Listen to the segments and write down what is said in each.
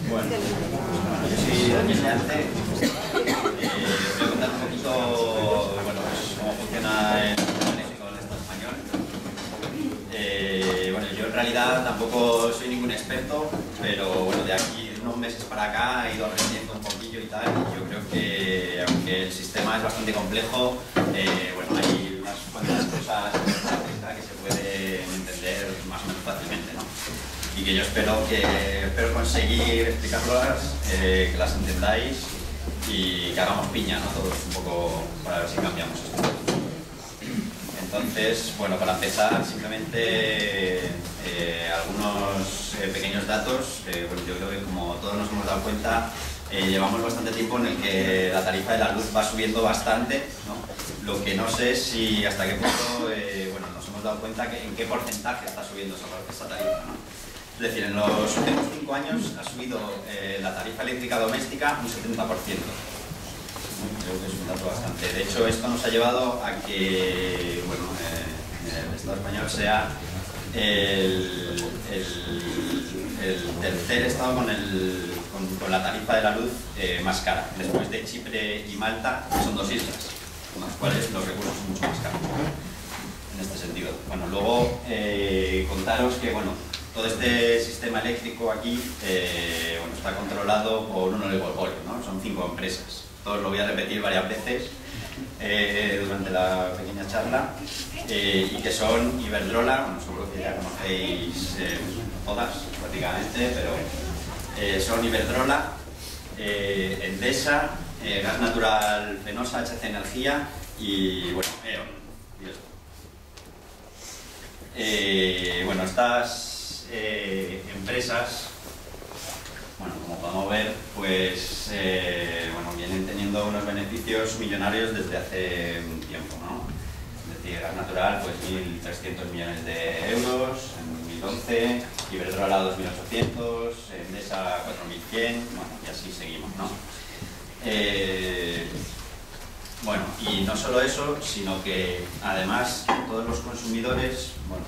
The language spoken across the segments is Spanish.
Bueno, yo soy Daniel Leante. Voy a contar un poquito bueno, pues, cómo funciona el léxico del Estado español. Bueno, yo en realidad tampoco soy ningún experto, pero bueno, de aquí unos meses para acá he ido aprendiendo un poquillo y tal. Y yo creo que aunque el sistema es bastante complejo, bueno, hay unas cuantas cosas que se pueden entender más o menos fácilmente, ¿no? Y que yo espero conseguir explicarlas, que las entendáis y que hagamos piña, ¿no? Todos un poco para ver si cambiamos esto. Entonces, bueno, para empezar, simplemente algunos pequeños datos. Bueno, yo creo que como todos nos hemos dado cuenta, llevamos bastante tiempo en el que la tarifa de la luz va subiendo bastante, ¿no? Lo que no sé es si hasta qué punto bueno, nos hemos dado cuenta que en qué porcentaje está subiendo esa tarifa, ¿no? Es decir, en los últimos 5 años ha subido la tarifa eléctrica doméstica un 70%. Creo que es un dato bastante. De hecho, esto nos ha llevado a que bueno, el Estado español sea el tercer estado con la tarifa de la luz más cara, después de Chipre y Malta, que son 2 islas, con las cuales los recursos son mucho más caros, en este sentido. Bueno, luego contaros que bueno, todo este sistema eléctrico aquí bueno, está controlado por un oligopolio, ¿no? Son 5 empresas. Todo lo voy a repetir varias veces durante la pequeña charla, y que son Iberdrola, bueno, seguro que ya conocéis todas prácticamente, pero son Iberdrola, Endesa, Gas Natural Fenosa, HC Energía y bueno, E.ON. Bueno, estas empresas, bueno, como podemos ver, pues bueno, vienen teniendo unos beneficios millonarios desde hace un tiempo, ¿no? Es decir, Gas Natural, pues 1.300 millones de euros en 2011, Iberdrola 2.800, Endesa 4.100, bueno, y así seguimos, ¿no? Bueno, y no solo eso, sino que además todos los consumidores, bueno,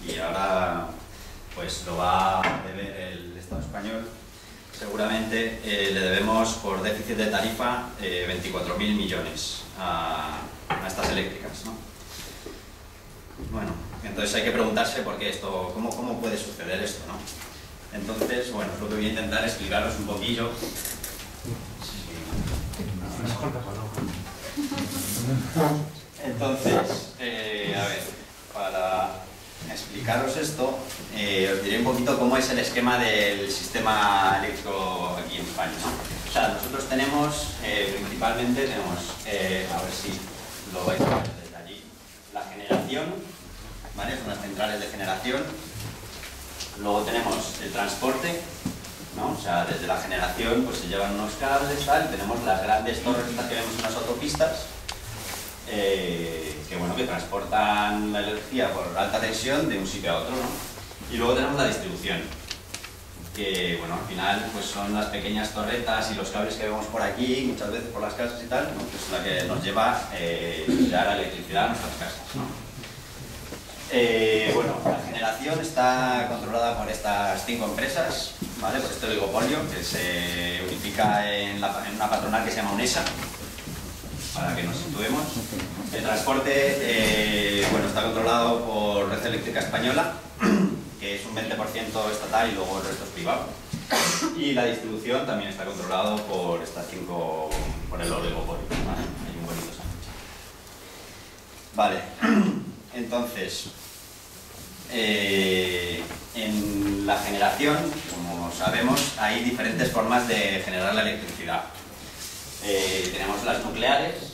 y ahora pues lo va a deber el Estado español, seguramente le debemos por déficit de tarifa 24.000 millones a estas eléctricas, ¿no? Bueno, entonces hay que preguntarse por qué esto, cómo puede suceder esto, ¿no? Entonces, bueno, lo que voy a intentar es explicaros un poquillo. Entonces, a ver, para explicaros esto, os diré un poquito cómo es el esquema del sistema eléctrico aquí en España, ¿no? O sea, nosotros tenemos, principalmente tenemos, a ver si lo vais a ver desde allí, la generación, ¿vale? Son las centrales de generación. Luego tenemos el transporte, ¿no? O sea, desde la generación pues se llevan unos cables, tal, tenemos las grandes torres que vemos en las autopistas, que bueno, que transportan la energía por alta tensión de un sitio a otro, ¿no? Y luego tenemos la distribución, que bueno, al final pues son las pequeñas torretas y los cables que vemos por aquí, muchas veces por las casas y tal, ¿no? Pues la que nos lleva ya la electricidad a nuestras casas, ¿no? Bueno, la generación está controlada por estas 5 empresas, ¿vale? Por este oligopolio que se unifica en una patronal que se llama UNESA, para que nos situemos. El transporte bueno, está controlado por Red Eléctrica Española, que es un 20% estatal y luego el resto es privado. Y la distribución también está controlado por estas 5, por el oligopolio, ¿vale? Hay un bonito sándwich. Vale, entonces, en la generación, como sabemos, hay diferentes formas de generar la electricidad. Tenemos las nucleares,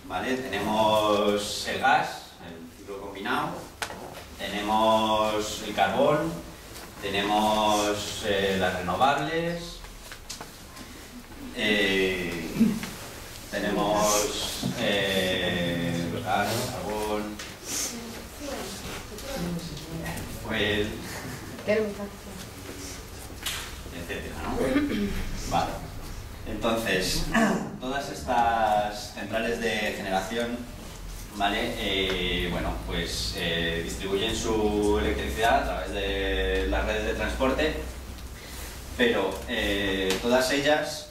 ¿vale? Tenemos el gas, el ciclo combinado, tenemos el carbón, tenemos las renovables, tenemos el gas, el carbón, pues, etcétera, ¿no? Vale. Entonces, todas estas centrales de generación, ¿vale? Bueno, pues distribuyen su electricidad a través de las redes de transporte pero todas ellas,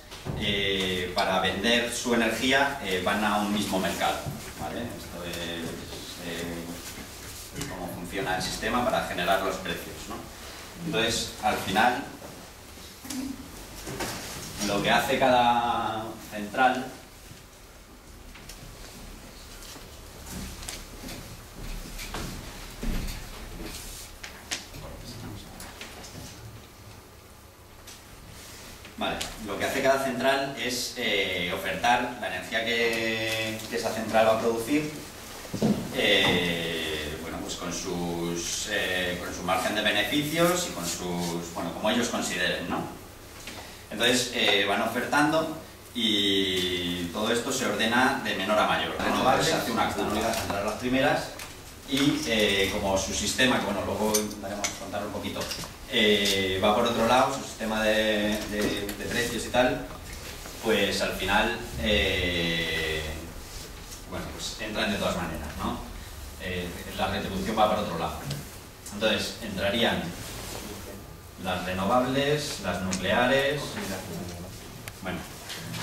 para vender su energía, van a un mismo mercado, ¿vale? Esto es cómo funciona el sistema para generar los precios, ¿no? Entonces, al final, lo que hace cada central es ofertar la energía que esa central va a producir, bueno, pues con su margen de beneficios y con sus, bueno, como ellos consideren, ¿no? Entonces van ofertando y todo esto se ordena de menor a mayor. Renovables hace una acta, centrar las primeras y como su sistema, que bueno, luego intentaremos contar un poquito, va por otro lado, su sistema de precios y tal, pues al final, bueno, pues entran de todas maneras, ¿no? La retribución va por otro lado. Entonces, entrarían las renovables, las nucleares, bueno,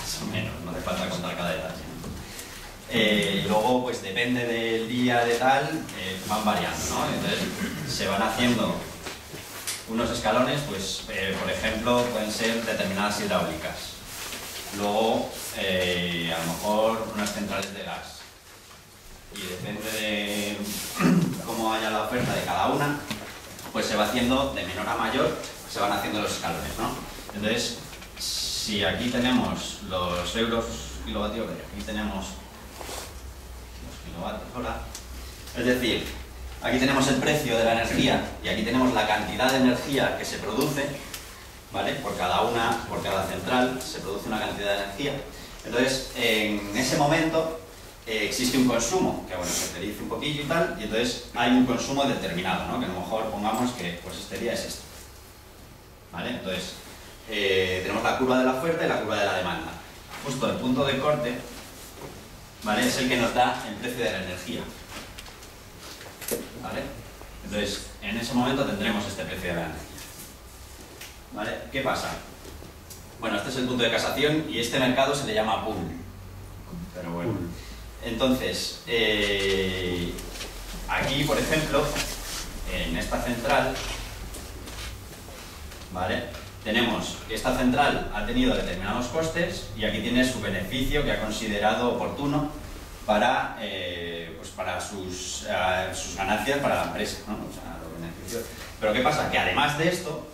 son menos, no hace falta contar cada detalle. Luego, pues depende del día de tal, van variando, ¿no? Entonces, se van haciendo unos escalones, pues, por ejemplo, pueden ser determinadas hidráulicas. Luego, a lo mejor unas centrales de gas. Y depende de cómo haya la oferta de cada una, pues se va haciendo de menor a mayor, se van haciendo los escalones, ¿no? Entonces, si aquí tenemos los euros kilovatio, aquí tenemos los kilovatios hora, es decir, aquí tenemos el precio de la energía y aquí tenemos la cantidad de energía que se produce, ¿vale? Por cada central se produce una cantidad de energía. Entonces, en ese momento existe un consumo, que bueno, se te dice un poquillo y tal, y entonces hay un consumo determinado, ¿no? Que a lo mejor pongamos que pues este día es esto, ¿vale? Entonces, tenemos la curva de la oferta y la curva de la demanda. Justo el punto de corte, ¿vale? Es el que nos da el precio de la energía, ¿vale? Entonces, en ese momento tendremos este precio de la energía, ¿vale? ¿Qué pasa? Bueno, este es el punto de casación y este mercado se le llama pool, pero bueno. Entonces, aquí, por ejemplo, en esta central, ¿vale? Tenemos que esta central ha tenido determinados costes y aquí tiene su beneficio que ha considerado oportuno para, pues para sus ganancias para la empresa, ¿no? O sea, los beneficios. Pero ¿qué pasa? Que además de esto,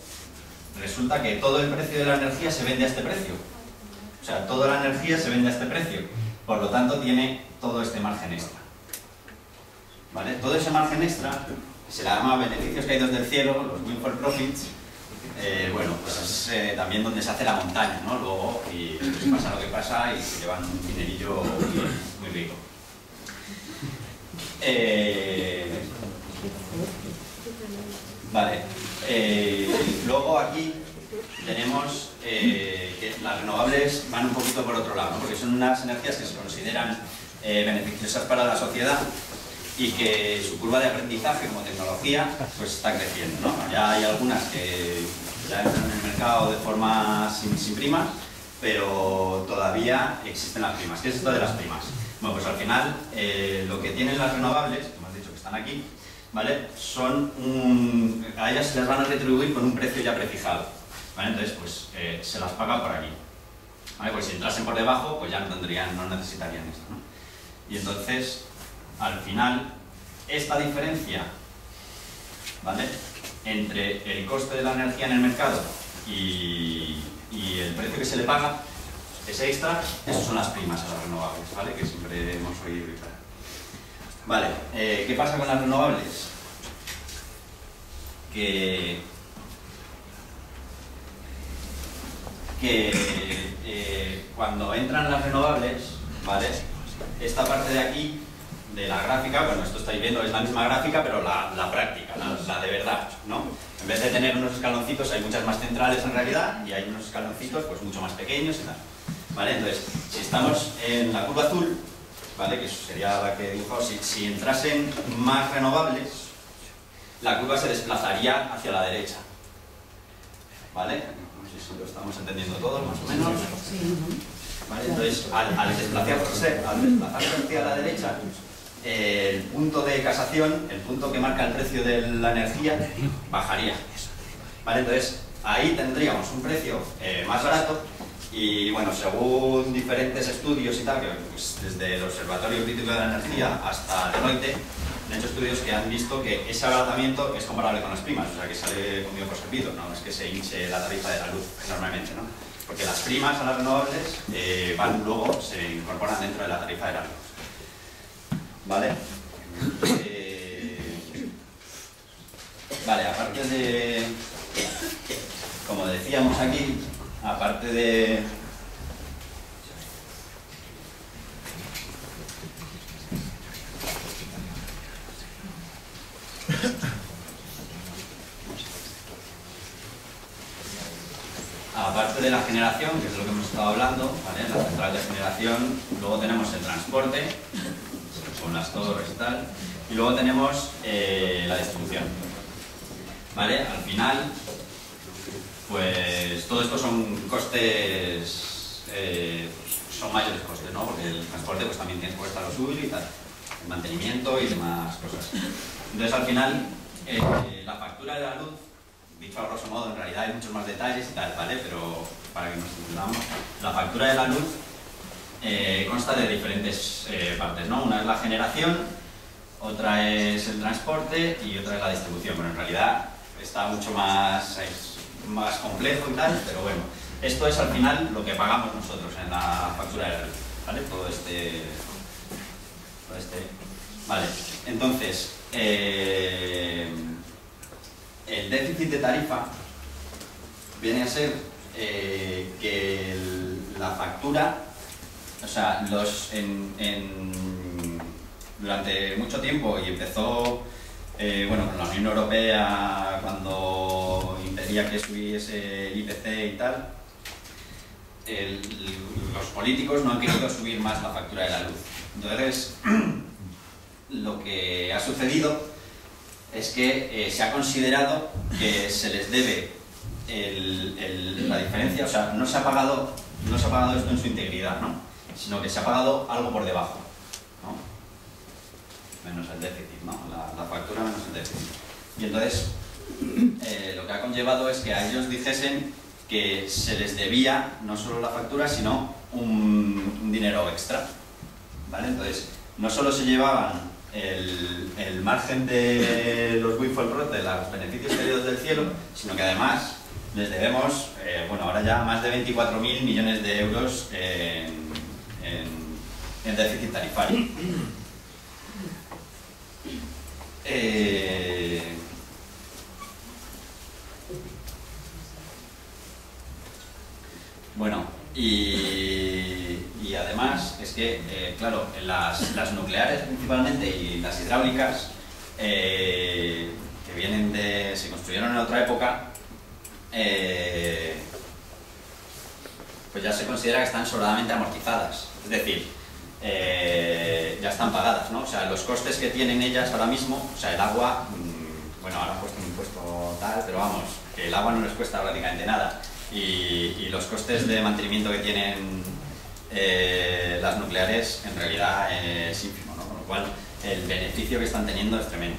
resulta que todo el precio de la energía se vende a este precio. O sea, toda la energía se vende a este precio. Por lo tanto, tiene todo este margen extra, ¿vale? Todo ese margen extra se le llama beneficios caídos del cielo, los windfall profits. Bueno, pues es también donde se hace la montaña, ¿no? Luego, y pues pasa lo que pasa y se llevan un dinerillo muy rico. Vale. Luego aquí tenemos que las renovables van un poquito por otro lado, ¿no? Porque son unas energías que se consideran beneficiosas para la sociedad y que su curva de aprendizaje como tecnología pues está creciendo, ¿no? Ya hay algunas que ya entran en el mercado de forma sin primas, pero todavía existen las primas. ¿Qué es esto de las primas? Bueno, pues al final lo que tienen las renovables, como has dicho que están aquí, ¿vale? A ellas se les van a retribuir con un precio ya prefijado, ¿vale? Entonces, pues se las paga por aquí, ¿vale? Pues si entrasen por debajo, pues ya no necesitarían esto, ¿no? Y entonces, al final, esta diferencia, ¿vale?, entre el coste de la energía en el mercado y el precio que se le paga, ese extra, esas son las primas a las renovables, ¿vale?, que siempre hemos oído y tal. Vale, ¿qué pasa con las renovables? Que cuando entran las renovables, ¿vale?, esta parte de aquí, de la gráfica, bueno, esto estáis viendo, es la misma gráfica, pero la práctica, la de verdad, ¿no? En vez de tener unos escaloncitos, hay muchas más centrales en realidad, y hay unos escaloncitos pues mucho más pequeños y tal, ¿vale? Entonces, si estamos en la curva azul, ¿vale?, que sería la que dijo, si entrasen más renovables, la curva se desplazaría hacia la derecha, ¿vale? No sé si lo estamos entendiendo todos, más o menos. Sí. ¿Vale? Entonces, al desplazarse hacia la derecha, el punto de casación, el punto que marca el precio de la energía, bajaría. ¿Vale? Entonces, ahí tendríamos un precio más barato y, bueno, según diferentes estudios y tal, que, pues, desde el Observatorio Crítico de la Energía hasta Deloitte, han hecho estudios que han visto que ese abaratamiento es comparable con las primas, o sea, que sale comido por servido, no es que se hinche la tarifa de la luz enormemente, ¿no? Porque las primas a las renovables luego se incorporan dentro de la tarifa de la luz. ¿Vale? Vale, aparte de, como decíamos aquí, aparte de la generación, que es de lo que hemos estado hablando, ¿vale? La central de generación, luego tenemos el transporte, con las torres y tal, y luego tenemos la distribución. ¿Vale? Al final, pues todo esto son costes, son mayores costes, ¿no? Porque el transporte pues también tiene cuesta lo suyo y tal, el mantenimiento y demás cosas. Entonces al final, la factura de la luz, dicho a grosso modo, en realidad hay muchos más detalles y tal, ¿vale? Pero para que nos entendamos, la factura de la luz consta de diferentes partes, ¿no? Una es la generación, otra es el transporte y otra es la distribución. Bueno, en realidad está mucho más complejo y tal, pero bueno, esto es al final lo que pagamos nosotros en la factura de la luz, ¿vale? Todo este... Vale, entonces, el déficit de tarifa viene a ser que la factura, o sea, durante mucho tiempo, y empezó bueno, con la Unión Europea cuando impedía que subiese el IPC y tal, los políticos no han querido subir más la factura de la luz. Entonces, lo que ha sucedido es que se ha considerado que se les debe la diferencia, o sea, no se ha pagado esto en su integridad, ¿no? Sino que se ha pagado algo por debajo, ¿no? Menos el déficit, ¿no? La factura menos el déficit. Y entonces, lo que ha conllevado es que a ellos dijesen que se les debía no solo la factura, sino un dinero extra, ¿vale? Entonces, no solo se llevaban el margen de los windfall profits, de los beneficios caídos del cielo, sino que además les debemos, bueno, ahora ya más de 24.000 millones de euros en déficit tarifario. Bueno, y además es que, claro, las nucleares principalmente y las hidráulicas que se construyeron en otra época, pues ya se considera que están sobradamente amortizadas, es decir, ya están pagadas, ¿no? O sea, los costes que tienen ellas ahora mismo, o sea, el agua, bueno, ahora han puesto un impuesto tal, pero vamos, que el agua no les cuesta prácticamente nada. Y los costes de mantenimiento que tienen las nucleares en realidad es ínfimo, ¿no? Con lo cual el beneficio que están teniendo es tremendo.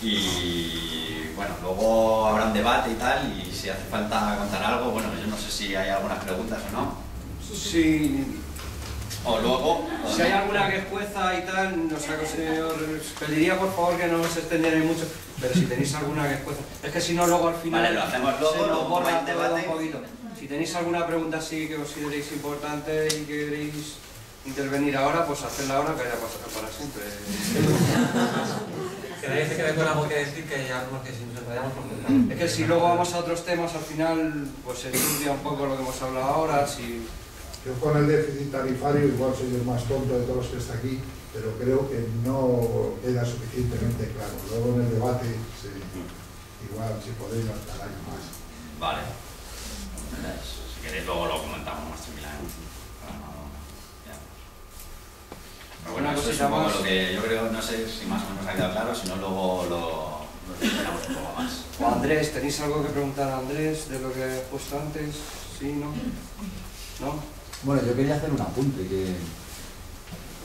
Y bueno, luego habrá un debate y tal, y si hace falta contar algo, bueno, yo no sé si hay algunas preguntas o no. Sí. O luego... Si hay alguna que es jueza y tal, os pediría por favor que no os extendierais mucho, pero si tenéis alguna que es jueza... Es que si no, luego al final... Vale, lo hacemos luego, se nos borra el todo debate. un poquito. Si tenéis alguna pregunta así que consideréis importante y que queréis intervenir ahora, pues hacedla ahora, que haya pasado para siempre. Que nadie se quede con algo que decir, que ya porque si nos enredamos... Es que si luego vamos a otros temas, al final, pues se estudia un poco lo que hemos hablado ahora, si... Yo con el déficit tarifario igual soy el más tonto de todos los que está aquí, pero creo que no queda suficientemente claro. Luego en el debate, igual si podéis gastar algo más. Vale. Si queréis luego lo comentamos más tranquilamente. Pero bueno, eso es un poco lo que yo creo, no sé si más o menos ha quedado claro, si no luego lo explicamos un poco más. O Andrés, ¿tenéis algo que preguntar a Andrés de lo que he puesto antes? ¿Sí, no? ¿No? Bueno, yo quería hacer un apunte, que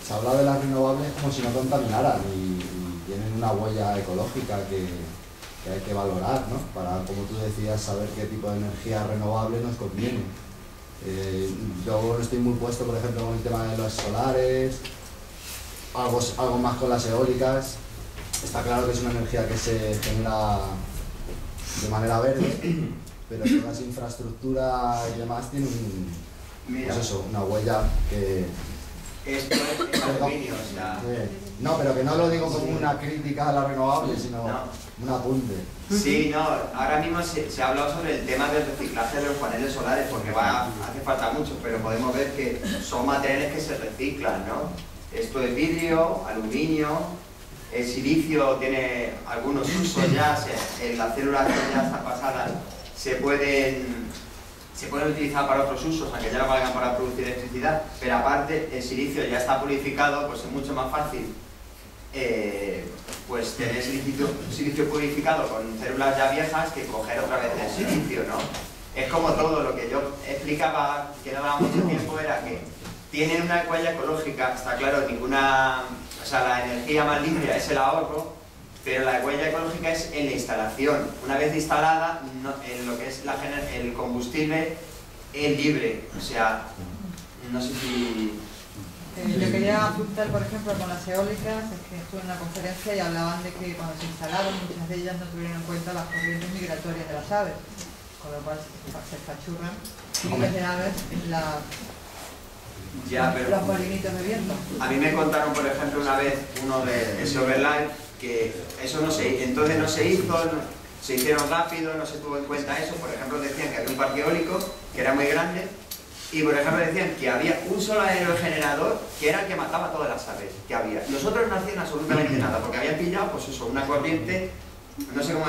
se habla de las renovables como si no contaminaran y tienen una huella ecológica que hay que valorar, ¿no? Para, como tú decías, saber qué tipo de energía renovable nos conviene. Yo no estoy muy puesto, por ejemplo, con el tema de los solares, algo más con las eólicas. Está claro que es una energía que se genera de manera verde, pero toda esa infraestructura y demás tiene pues eso, una huella que... Esto es aluminio, o sea... No, pero que no lo digo como una crítica a la renovable, sino un apunte. Sí, no, ahora mismo se ha hablado sobre el tema del reciclaje de los paneles solares, porque hace falta mucho, pero podemos ver que son materiales que se reciclan, ¿no? Esto es vidrio, aluminio, el silicio tiene algunos usos ya, las células que ya están pasadas se pueden utilizar para otros usos, aunque ya no valgan para producir electricidad, pero aparte el silicio ya está purificado, pues es mucho más fácil pues tener silicio purificado con células ya viejas que coger otra vez el silicio, ¿no? Es como todo lo que yo explicaba, que no daba mucho tiempo, era que tienen una huella ecológica, está claro, o sea, la energía más limpia es el ahorro, pero la huella ecológica es en la instalación. Una vez instalada, en lo que es el combustible es libre, o sea, no sé si... Yo quería apuntar, por ejemplo, con las eólicas, es que estuve en una conferencia y hablaban de que cuando se instalaron, muchas de ellas no tuvieron en cuenta las corrientes migratorias de las aves, con lo cual se espachurran miles de aves en los molinitos de viento. A mí me contaron, por ejemplo, una vez uno de ese Overlife, que eso entonces no se hizo, se hicieron rápido, no se tuvo en cuenta eso. Por ejemplo, decían que había un parque eólico que era muy grande y, por ejemplo, decían que había un solo aerogenerador que era el que mataba todas las aves que había. Los otros no hacían absolutamente nada porque habían pillado, pues eso, una corriente, no sé cómo,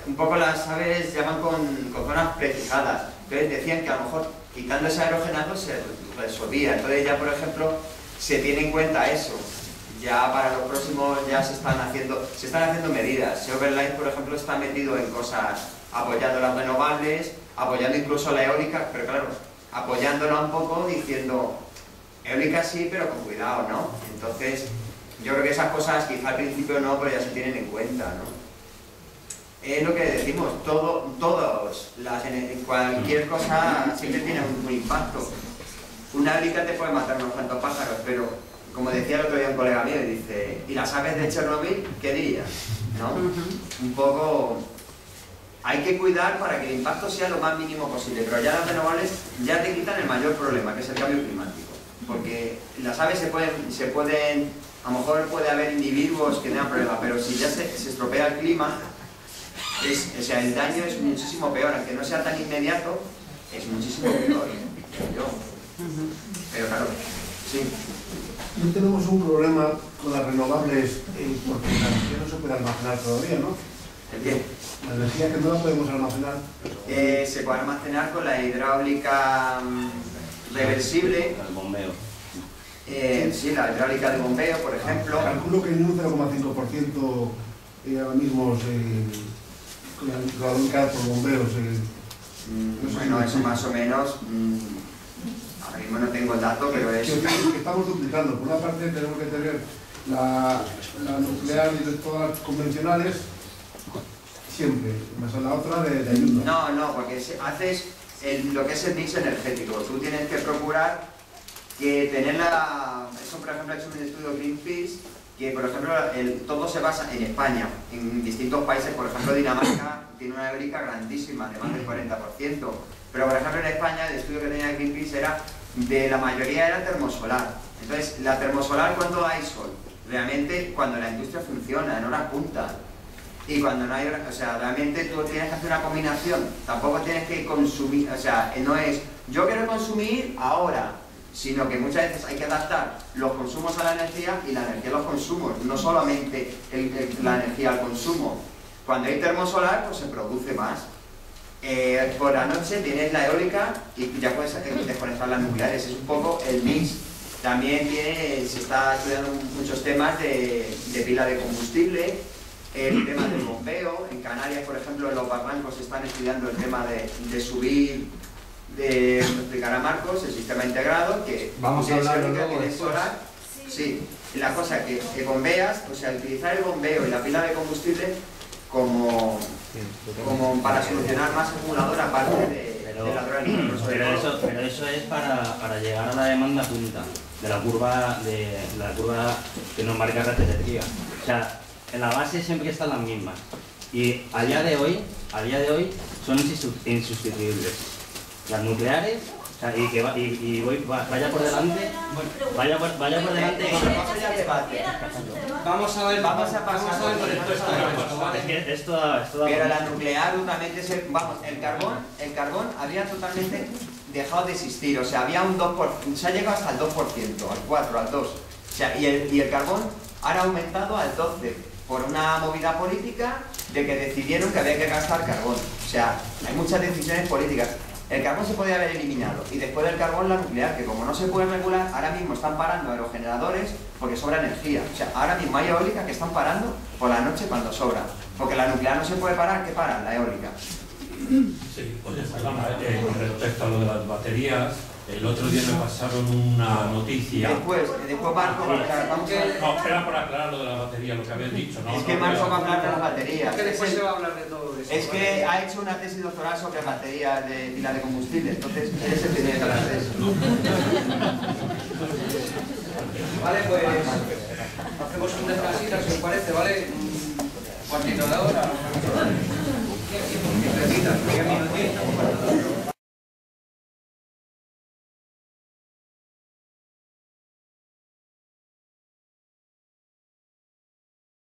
un poco las aves llaman con zonas prefijadas. Entonces decían que a lo mejor quitando ese aerogenerador se resolvía. Entonces ya, por ejemplo, se tiene en cuenta eso. Ya para los próximos ya se están haciendo medidas. Silverlight, por ejemplo, está metido en cosas apoyando las renovables, apoyando incluso la eólica, pero claro, apoyándola un poco diciendo eólica sí, pero con cuidado, ¿no? Entonces, yo creo que esas cosas quizá al principio no, pero ya se tienen en cuenta, ¿no? Es lo que decimos, cualquier cosa siempre tiene un impacto. Una eólica te puede matar unos cuantos pájaros, pero como decía el otro día un colega mío, dice, ¿y las aves de Chernobyl qué dirías? ¿No? Un poco... Hay que cuidar para que el impacto sea lo más mínimo posible, pero ya las renovables ya te quitan el mayor problema, que es el cambio climático. Porque las aves se pueden a lo mejor puede haber individuos que tengan problemas, pero si ya se estropea el clima, o sea, el daño es muchísimo peor, aunque no sea tan inmediato, es muchísimo peor, creo yo. Pero claro, sí. No tenemos un problema con las renovables porque la energía no se puede almacenar todavía, ¿no? ¿El qué? La energía que no la podemos almacenar. Se puede almacenar con la hidráulica reversible. El bombeo. Sí, la hidráulica de bombeo, por ejemplo. Calculo que en un 0,5% ahora mismo la hidráulica por bombeos. Bueno, eso más o menos. Ahora mismo no tengo el dato, pero es... Que estamos duplicando. Por una parte tenemos que tener la nuclear y todas las convencionales siempre, más a la otra de ayuda. No, porque haces lo que es el mix energético. Tú tienes que procurar que tener eso, por ejemplo, ha hecho un estudio Greenpeace, que por ejemplo todo se basa en España, en distintos países. Por ejemplo, Dinamarca tiene una eólica grandísima, de más del 40%, pero por ejemplo en España el estudio que tenía Greenpeace era de la mayoría era termosolar. Entonces, la termosolar, ¿cuándo hay sol? Realmente cuando la industria funciona, en horas punta. Y cuando no hay, o sea, realmente tú tienes que hacer una combinación, tampoco tienes que consumir, o sea, no es yo quiero consumir ahora, sino que muchas veces hay que adaptar los consumos a la energía y la energía a los consumos, no solamente la energía al consumo. Cuando hay termosolar, pues se produce más. Por la noche tienes la eólica y ya puedes desconectar las nucleares, es un poco el mix. También se está estudiando muchos temas de pila de combustible, el tema del bombeo. En Canarias, por ejemplo, en los barrancos están estudiando el tema de subir, de explicar a Marcos, el sistema integrado, que vamos a hablarlo luego tiene solar. Sí, y la cosa que bombeas, o sea, utilizar el bombeo y la pila de combustible como para solucionar más acumulador aparte de la pero eso es para llegar a la demanda punta de la curva que nos marca la energía. O sea, en la base siempre están las mismas y a día de hoy son insustituibles. Las nucleares, o sea, vaya por delante. Vamos a ver por el Es que esto pero la nuclear totalmente el carbón había totalmente dejado de existir, o sea, había un 2%, se ha llegado hasta el 2%, al 4, al 2%, o sea, y el carbón ahora ha aumentado al 12%, por una movida política de que decidieron que había que gastar carbón, o sea, hay muchas decisiones políticas. El carbón se podía haber eliminado y después del carbón la nuclear, que como no se puede regular, ahora mismo están parando aerogeneradores porque sobra energía. O sea, ahora mismo hay eólicas que están parando por la noche cuando sobra. Porque la nuclear no se puede parar, ¿qué para? La eólica. Sí, oye, perdona, respecto a lo de las baterías, el otro día me pasaron una noticia... Después Marco va a aclarar, vamos a ver... No, espera por aclarar lo de la batería, lo que habéis dicho, ¿no? Es que Marco va a hablar de las baterías. Es que después se va a hablar de todo eso. Es que ha hecho una tesis doctoral sobre baterías de pila de combustible, entonces él es el que tiene que hablar de eso. Vale, pues hacemos un descansito, si os parece, ¿vale? Un cuartito de hora. 10 minutitos.